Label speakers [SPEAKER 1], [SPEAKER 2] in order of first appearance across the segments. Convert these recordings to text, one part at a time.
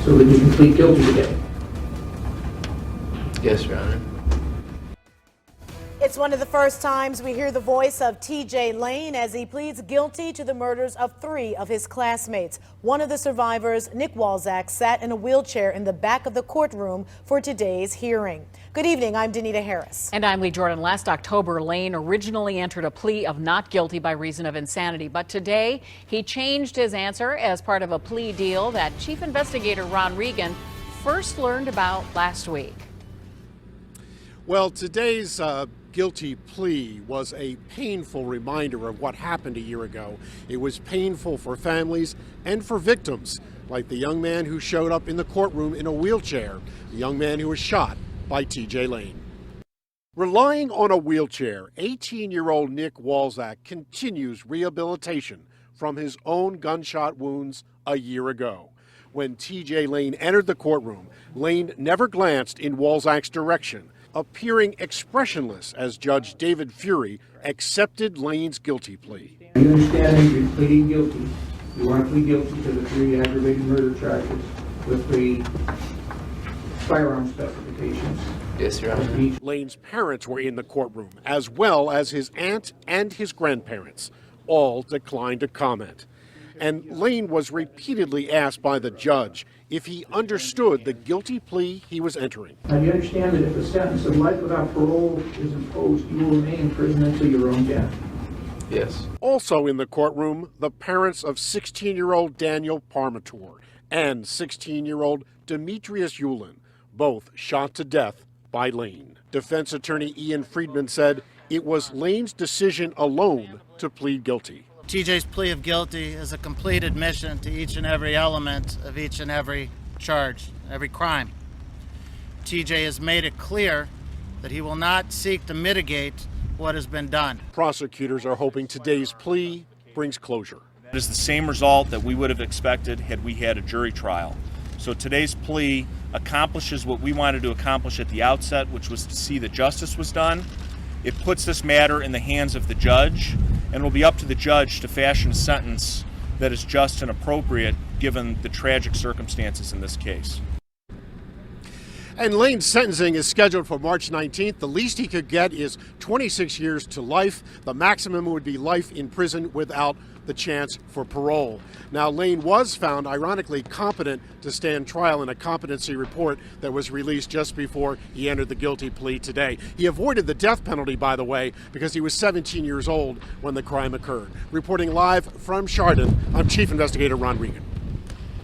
[SPEAKER 1] so that you can plead guilty today?
[SPEAKER 2] Yes, Your Honor.
[SPEAKER 3] It's one of the first times we hear the voice of T.J. Lane as he pleads guilty to the murders of 3 of his classmates. One of the survivors, Nick Walczak, sat in a wheelchair in the back of the courtroom for today's hearing. Good evening, I'm Danita Harris.
[SPEAKER 4] And I'm Lee Jordan. Last October, Lane originally entered a plea of not guilty by reason of insanity. But today, he changed his answer as part of a plea deal that Chief Investigator Ron Regan first learned about last week.
[SPEAKER 5] Well, today's guilty plea was a painful reminder of what happened a year ago. It was painful for families and for victims, like the young man who showed up in the courtroom in a wheelchair, the young man who was shot by T.J. Lane. Relying on a wheelchair, 18-year-old Nick Walczak continues rehabilitation from his own gunshot wounds a year ago. When T.J. Lane entered the courtroom, Lane never glanced in Walczak's direction, appearing expressionless as Judge David Fury accepted Lane's guilty plea.
[SPEAKER 1] You understand that you're pleading guilty. You want to plead guilty to the 3 aggravated murder charges with 3 firearm specifications.
[SPEAKER 2] Yes, Your Honor.
[SPEAKER 5] Lane's parents were in the courtroom, as well as his aunt and his grandparents. All declined to comment. And Lane was repeatedly asked by the judge if he understood the guilty plea he was entering.
[SPEAKER 1] Now, you understand that if a sentence of life without parole is imposed, you will remain in prison until your own death?
[SPEAKER 2] Yes.
[SPEAKER 5] Also in the courtroom, the parents of 16-year-old Daniel Parmentier and 16-year-old Demetrius Yulin, both shot to death by Lane. Defense attorney Ian Friedman said it was Lane's decision alone to plead guilty.
[SPEAKER 6] TJ's plea of guilty is a complete admission to each and every element of each and every charge, every crime. TJ has made it clear that he will not seek to mitigate what has been done.
[SPEAKER 5] Prosecutors are hoping today's plea brings closure.
[SPEAKER 7] It is the same result that we would have expected had we had a jury trial. So today's plea accomplishes what we wanted to accomplish at the outset, which was to see that justice was done. It puts this matter in the hands of the judge, and it will be up to the judge to fashion a sentence that is just and appropriate given the tragic circumstances in this case.
[SPEAKER 5] And Lane's sentencing is scheduled for March 19th. The least he could get is 26 years to life. The maximum would be life in prison without the chance for parole. Now, Lane was found, ironically, competent to stand trial in a competency report that was released just before he entered the guilty plea today. He avoided the death penalty, by the way, because he was 17 years old when the crime occurred. Reporting live from Chardon, I'm Chief Investigator Ron Regan.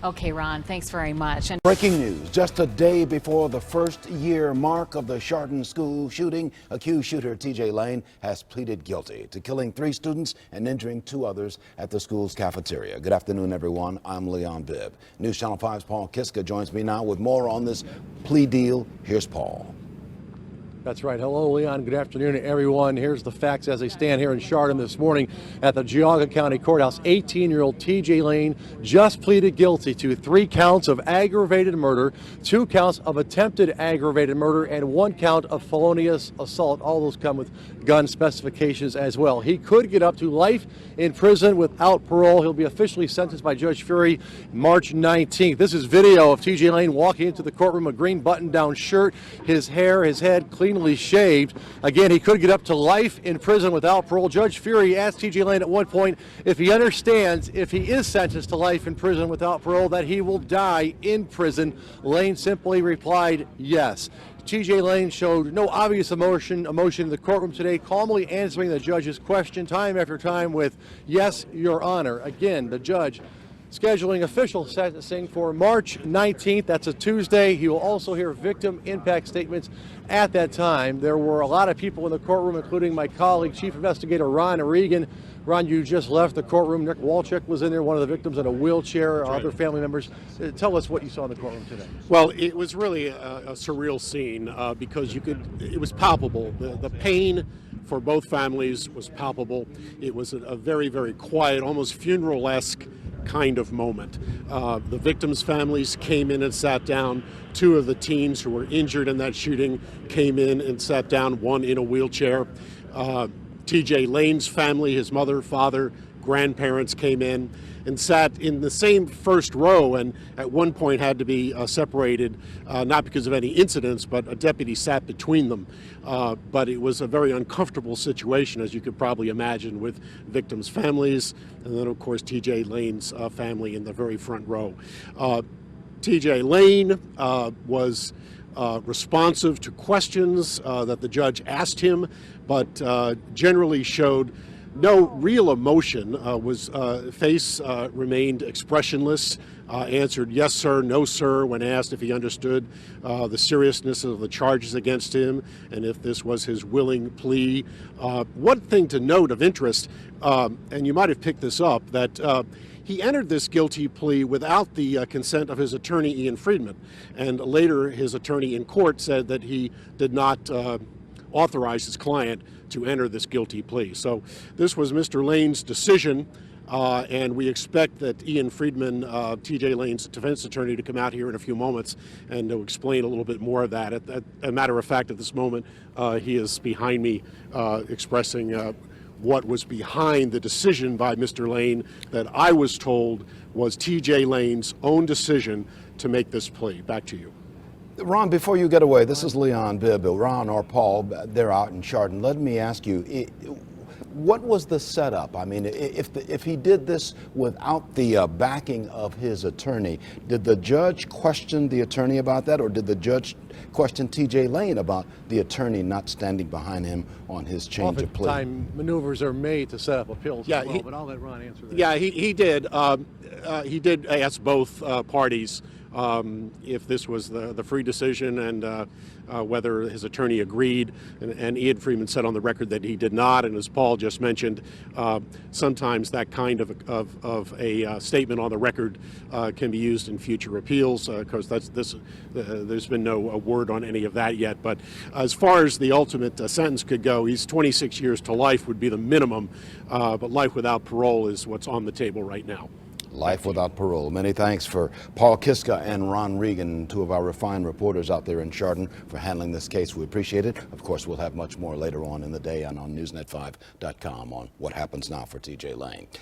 [SPEAKER 4] Okay, Ron, thanks very much. And
[SPEAKER 8] breaking news, just a day before the first-year mark of the Chardon school shooting, accused shooter T.J. Lane has pleaded guilty to killing 3 students and injuring 2 others at the school's cafeteria. Good afternoon, everyone. I'm Leon Bibb. News Channel 5's Paul Kiska joins me now with more on this plea deal. Here's Paul.
[SPEAKER 9] That's right. Hello, Leon. Good afternoon to everyone. Here's the facts as they stand here in Chardon this morning at the Geauga County Courthouse. 18-year-old T.J. Lane just pleaded guilty to 3 counts of aggravated murder, 2 counts of attempted aggravated murder, and 1 count of felonious assault. All those come with gun specifications as well. He could get up to life in prison without parole. He'll be officially sentenced by Judge Fury March 19th. This is video of T.J. Lane walking into the courtroom, a green button-down shirt, his hair, his head cleanly shaved. Again, he could get up to life in prison without parole. Judge Fury asked T.J. Lane at one point if he understands, if he is sentenced to life in prison without parole, that he will die in prison. Lane simply replied yes. T.J. Lane showed no obvious emotion in the courtroom today, calmly answering the judge's question time after time with, "Yes, Your Honor." Again, the judge scheduling official sentencing for March 19th. That's a Tuesday. He will also hear victim impact statements at that time. There were a lot of people in the courtroom, including my colleague, Chief Investigator Ron Regan. Ron, you just left the courtroom. Nick Walczak was in there, one of the victims in a wheelchair, other family members. Tell us what you saw in the courtroom today.
[SPEAKER 5] Well, it was really a surreal scene because it was palpable. The pain for both families was palpable. It was a very, very quiet, almost funeral-esque kind of moment. The victims' families came in and sat down. 2 of the teens who were injured in that shooting came in and sat down, one in a wheelchair. T.J. Lane's family, his mother, father, grandparents came in. and sat in the same first row, and at one point had to be separated, not because of any incidents, but a deputy sat between them. But it was a very uncomfortable situation, as you could probably imagine, with victims' families, and then of course TJ Lane's family in the very front row. TJ Lane was responsive to questions that the judge asked him, but generally showed no real emotion. Face remained expressionless, answered yes sir, no sir when asked if he understood the seriousness of the charges against him and if this was his willing plea. One thing to note of interest, and you might have picked this up, that he entered this guilty plea without the consent of his attorney, Ian Friedman, and later his attorney in court said that he did not authorize his client to enter this guilty plea. So this was Mr. Lane's decision, and we expect that Ian Friedman, TJ Lane's defense attorney, to come out here in a few moments and to explain a little bit more of that. As a matter of fact, at this moment, he is behind me expressing what was behind the decision by Mr. Lane that I was told was TJ Lane's own decision to make this plea. Back to you.
[SPEAKER 8] Ron, before you get away, this is Leon Bibb. Ron or Paul, they're out in Chardon. Let me ask you, what was the setup? I mean, if he did this without the backing of his attorney, did the judge question the attorney about that, or did the judge question TJ Lane about the attorney not standing behind him on his change of plea?
[SPEAKER 9] Oftentimes, maneuvers are made to set up appeals
[SPEAKER 5] Yeah,
[SPEAKER 9] as well, but I'll let Ron answer that.
[SPEAKER 5] Yeah, he did. He did ask both parties if this was the free decision and whether his attorney agreed. And Ian Friedman said on the record that he did not. And as Paul just mentioned, sometimes that kind of a statement on the record can be used in future appeals. Of course, there's been no word on any of that yet. But as far as the ultimate sentence could go, he's 26 years to life would be the minimum. But life without parole is what's on the table right now.
[SPEAKER 8] Life without parole. Many thanks for Paul Kiska and Ron Regan, two of our refined reporters out there in Chardon, for handling this case. We appreciate it. Of course, we'll have much more later on in the day and on NewsNet5.com on what happens now for TJ Lane.